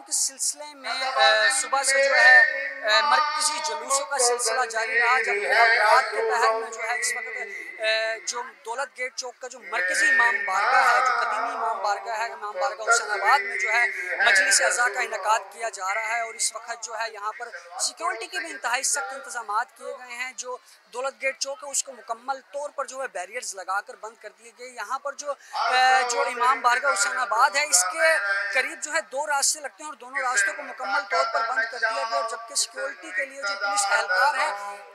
के सिलसिले में सुबह से जो है मरकजी जुलूसों का सिलसिला जारी रहा, जब रात के पहर में जो है इस वक्त जो दौलत गेट चौक का जो मरकजी इमाम बारगाह है, जो कदीमी इमाम बारगाह है, इमाम बारगाह हुसैनाबाद में जो है मजलिस अज़ा का इनकाद किया जा रहा है। और इस वक्त जो है यहाँ पर सिक्योरिटी के भी इंतहाई सख्त इंतजाम किए गए हैं। जो दौलत गेट चौक है उसको मुकम्मल तौर पर जो है बैरियर्स लगाकर बंद कर दिए गए। यहाँ पर जो इमाम बारगाह हुसैनाबाद है इसके करीब जो है 2 रास्ते लगते हैं और दोनों रास्तों को मुकम्मल तौर पर बंद कर दिया गया। और जबकि सिक्योरिटी के लिए जो पुलिस एहलकार है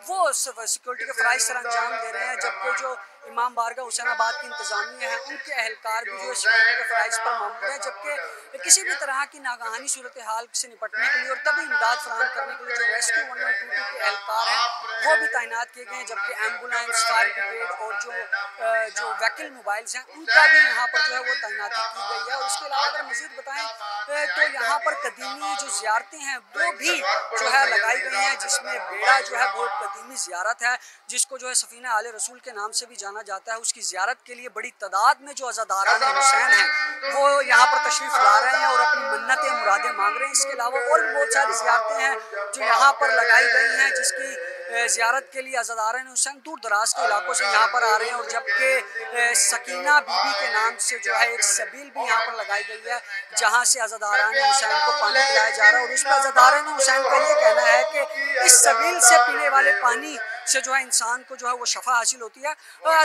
वो सिक्योरिटी के फ़राइज़ सर अंजाम दे रहे हैं, जबकि जो इमाम बारगाह हुसैनाबाद की इंतजामिया है उनके एहलकार भी जो है सिक्योरिटी के फ़राइज़ पर मामूल हैं। जबकि किसी भी तरह की नागहानी सूरत हाल से निपटने के लिए और तभी इमदाद फराहम करने के लिए जो रेस्क्यू 112 के एहलकार हैं वो भी तैनात किए गए हैं। जबकि एम्बुलेंस, फायर ब्रिगेड और जो वहीकल मोबाइल्स हैं उनका भी यहाँ पर जो है वो तैनाती की गई है। और इसके अलावा अगर मज़ीद बताएं तो यहाँ पर कदीमी जो ज़ियारतें हैं वो भी जो है लगाई गई हैं, जिसमें बेड़ा जो है बहुत कदीमी ज़ियारत है जिसको जो है सफ़ीना आले रसूल के नाम से भी जाना जाता है। उसकी ज़ियारत के लिए बड़ी तादाद में जो अज़ादारान हुसैन हैं वो यहाँ पर तशरीफ़ ला रहे हैं और अपनी मन्नतें मुरादें मांग रहे हैं। इसके अलावा और भी बहुत सारी ज़ियारतें हैं जो यहाँ पर लगाई गई हैं, जिसकी ज़ियारत के लिए अज़ादारान हुसैन दूर दराज के इलाकों से यहाँ पर आ रहे हैं। और जबकि सकीना बीबी के नाम से जो है एक सबील भी यहाँ पर लगाई गई है जहाँ से अज़ादारान हुसैन को पानी पिलाया जा रहा है। और उस पर अज़ादारान हुसैन का ये कहना है कि इस सबील से पीने वाले पानी से जो है इंसान को जो है वो शफा हासिल होती है।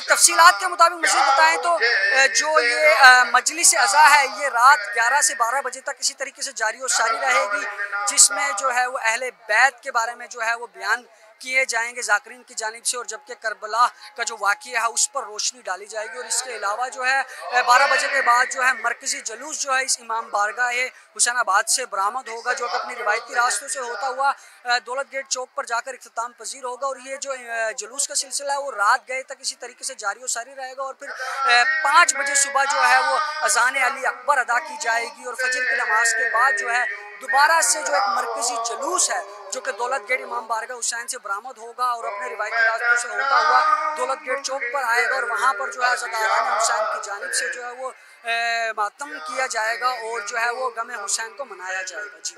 तफसीलात के मुताबिक मज़ीद बताएं तो जो ये मजलिस अज़ा है ये रात 11 से 12 बजे तक इसी तरीके से जारी और सारी रहेगी, जिसमें जो है वो अहले बैत के बारे में जो है वो बयान किए जाएंगे ज़ाकिरीन की जानिब से। और जबकि करबला का जो वाक़या है उस पर रोशनी डाली जाएगी। और इसके अलावा जो है 12 बजे के बाद जो है मरकज़ी जुलूस जो है इस इमाम बारगाह हुसैनाबाद से बरामद होगा, जो कि अपनी रिवायती रास्तों से होता हुआ दौलत गेट चौक पर जाकर इख्तिताम पजीर होगा। और ये जो जुलूस का सिलसिला है वो रात गए तक इसी तरीके से जारी और सारी रहेगा। और फिर 5 बजे सुबह जो है वो अज़ान अली अकबर अदा की जाएगी और फजर की नमाज के बाद जो है दोबारा से जो एक मरकज़ी जुलूस है जो कि दौलत गेट इमाम बारगाह हुसैन से बरामद होगा और अपने रिवायती रास्तों से होता हुआ दौलत गेट चौक पर आएगा। और वहाँ पर जो है अज़ादारान हुसैन की जानिब से जो है वो मातम किया जाएगा और जो है वो गम हुसैन को मनाया जाएगा। जी।